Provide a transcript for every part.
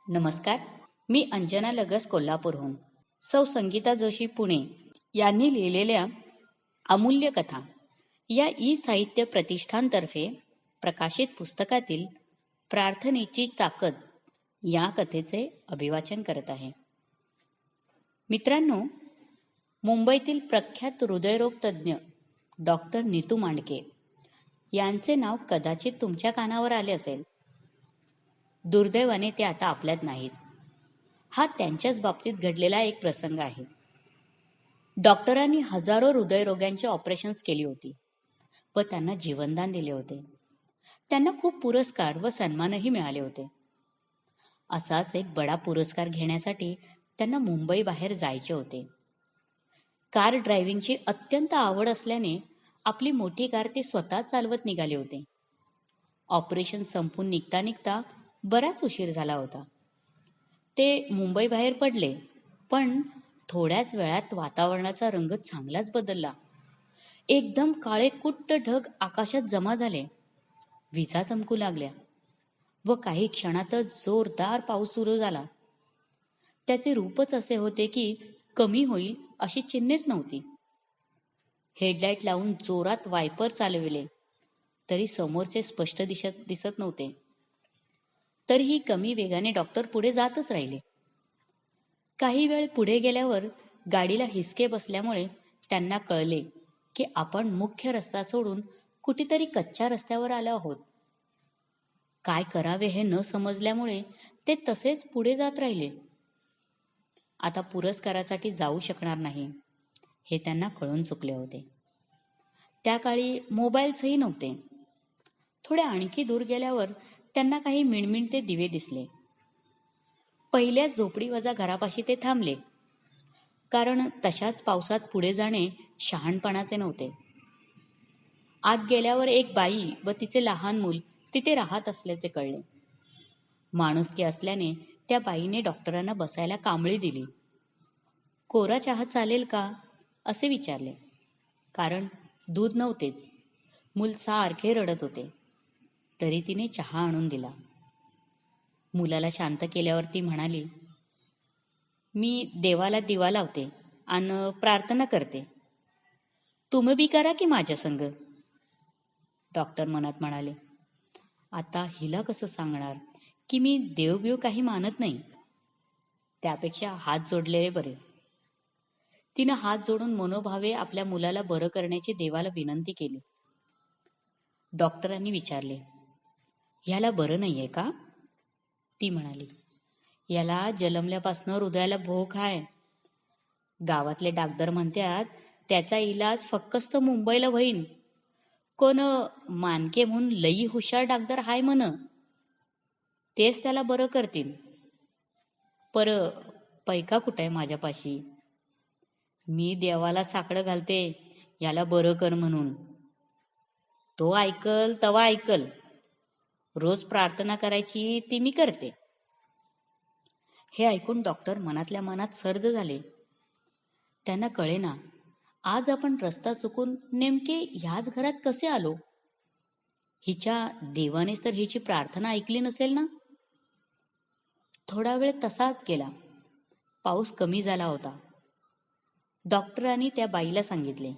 नमस्कार. मी अंजना लगस कोल्हापूरहून. सौ संगीता जोशी पुणे यांनी लिहिलेल्या अमूल्य कथा या ई साहित्य प्रतिष्ठानतर्फे प्रकाशित पुस्तकातील प्रार्थनेची ताकद या कथेचे अभिवाचन करत आहे. मित्रांनो, मुंबईतील प्रख्यात हृदयरोग तज्ज्ञ डॉक्टर नीतू मांडके यांचे नाव कदाचित तुमच्या कानावर आले असेल. दुर्दैवाने ते आता आपल्यात नाहीत. हा त्यांच्याच बाबतीत घडलेला एक प्रसंग आहे. डॉक्टरांनी हजारो हृदयरोग्यांची ऑपरेशन्स केली होती व त्यांना जीवनदान दिले होते. त्यांना खूप पुरस्कार व सन्मानही मिळाले होते. असाच एक बडा पुरस्कार घेण्यासाठी त्यांना मुंबई बाहेर जायचे होते. कार ड्रायव्हिंगची अत्यंत आवड असल्याने आपली मोठी कार ते स्वतः चालवत निघाले होते. ऑपरेशन संपून निघता निघता बराच उशीर झाला होता. ते मुंबई बाहेर पडले, पण थोड्याच वेळात वातावरणाचा रंग चांगलाच बदलला. एकदम काळे कुट्ट ढग आकाशात जमा झाले. विजा चमकू लागल्या व काही क्षणातच जोरदार पाऊस सुरू झाला. त्याचे रूपच असे होते की कमी होईल अशी चिन्हेच नव्हती. हेडलाईट लावून जोरात वायपर चालविले तरी समोरचे स्पष्ट दिसत नव्हते. तरीही कमी वेगाने डॉक्टर पुढे जातच राहिले. काही वेळ पुढे गेल्यावर गाडीला हिसके बसल्यामुळे त्यांना कळले की आपण मुख्य रस्ता सोडून कुठेतरी कच्च्या रस्त्यावर आलो आहोत. काय करावे हे न समजल्यामुळे ते तसेच पुढे जात राहिले. आता पुरस्कारासाठी जाऊ शकणार नाही हे त्यांना कळून चुकले होते. त्या काळी मोबाईल्सही नव्हते. थोडे आणखी दूर गेल्यावर त्यांना काही मिणमिणते दिवे दिसले. पहिल्याच झोपडीवजा घरापाशी ते थांबले, कारण तशाच पावसात पुढे जाणे शहाणपणाचे नव्हते. आत गेल्यावर एक बाई व तिचे लहान मूल तिथे राहत असल्याचे कळले. माणुसकी असल्याने त्या बाईने डॉक्टरांना बसायला कांबळी दिली. कोरा चहा चालेल का असे विचारले, कारण दूध नव्हतेच. मूल सारखे रडत होते. तरी तिने चहा आणून दिला. मुलाला शांत केल्यावर ती म्हणाली, मी देवाला दिवा लावते आणि प्रार्थना करते. तुम्ही बी करा की माझ्या संग. डॉक्टर मनात म्हणाले, आता हिला कसं सांगणार की मी देवबिव काही मानत नाही. त्यापेक्षा हात जोडलेले बरे. तिनं हात जोडून मनोभावे आपल्या मुलाला बरं करण्याची देवाला विनंती केली. डॉक्टरांनी विचारले, ह्याला बरं नाहीये का? ती म्हणाली, याला जन्मल्यापासनं हृदयाला भोक आहे. गावातले डाक्टर म्हणतात त्याचा इलाज फक्त मुंबईला होईन. कोण मानके म्हणून लई हुशार डाक्टर हाय म्हण, तेच त्याला बरं करतील. पर पैका कुठं आहे माझ्यापाशी? मी देवाला साकडं घालते याला बरं कर म्हणून. तो ऐकल तवा ऐकल. रोज प्रार्थना करायची ती मी करते. हे ऐकून डॉक्टर मनातल्या मनात सर्द झाले. त्यांना कळेना, आज आपण रस्ता चुकून नेमके ह्याच घरात कसे आलो? हिच्या देवानेच तर हिची प्रार्थना ऐकली नसेल ना? थोडा वेळ तसाच गेला. पाऊस कमी झाला होता. डॉक्टरांनी त्या बाईला सांगितले,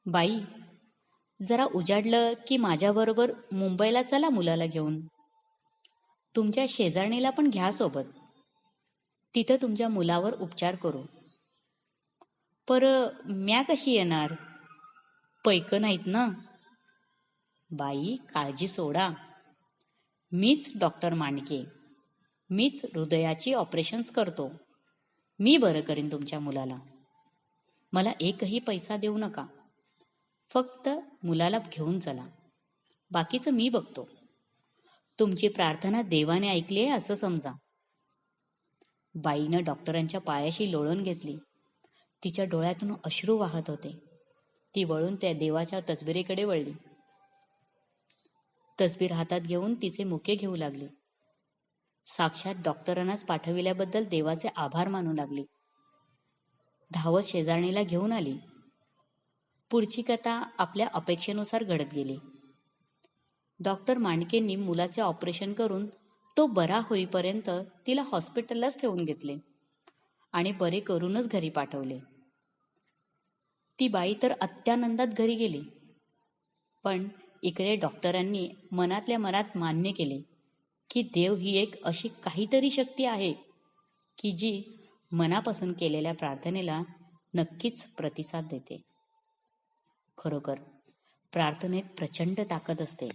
बाई, जरा उजाडलं की माझ्याबरोबर मुंबईला चला मुलाला घेऊन. तुमच्या शेजारणीला पण घ्या सोबत. तिथं तुमच्या मुलावर उपचार करू. पर म्या कशी येणार? पैक नाहीत ना. बाई, काळजी सोडा. मीच डॉक्टर मांडके. मीच हृदयाची ऑपरेशन्स करतो. मी बरं करीन तुमच्या मुलाला. मला एकही पैसा देऊ नका. फक्त मुलाला घेऊन चला. बाकीचं मी बघतो. तुमची प्रार्थना देवाने ऐकली आहे असं समजा. बाईनं डॉक्टरांच्या पायाशी लोळून घेतली. तिच्या डोळ्यातून अश्रू वाहत होते. ती वळून त्या देवाच्या तसबिरीकडे वळली. तसबीर हातात घेऊन तिचे मुके घेऊ लागली. साक्षात डॉक्टरांनाच पाठविल्याबद्दल देवाचे आभार मानू लागली. धावत शेजारणीला घेऊन आली. पुढची कथा आपल्या अपेक्षेनुसार घडत गेली. डॉक्टर मांडकेंनी मुलाचे ऑपरेशन करून तो बरा होईपर्यंत तिला हॉस्पिटललाच ठेवून घेतले आणि बरे करूनच घरी पाठवले. ती बाई तर अत्यानंदात घरी गेली. पण इकडे डॉक्टरांनी मनातल्या मनात मान्य केले की देव ही एक अशी काहीतरी शक्ती आहे की जी मनापासून केलेल्या प्रार्थनेला नक्कीच प्रतिसाद देते. खरोखर प्रार्थनेत प्रचंड ताकद असते.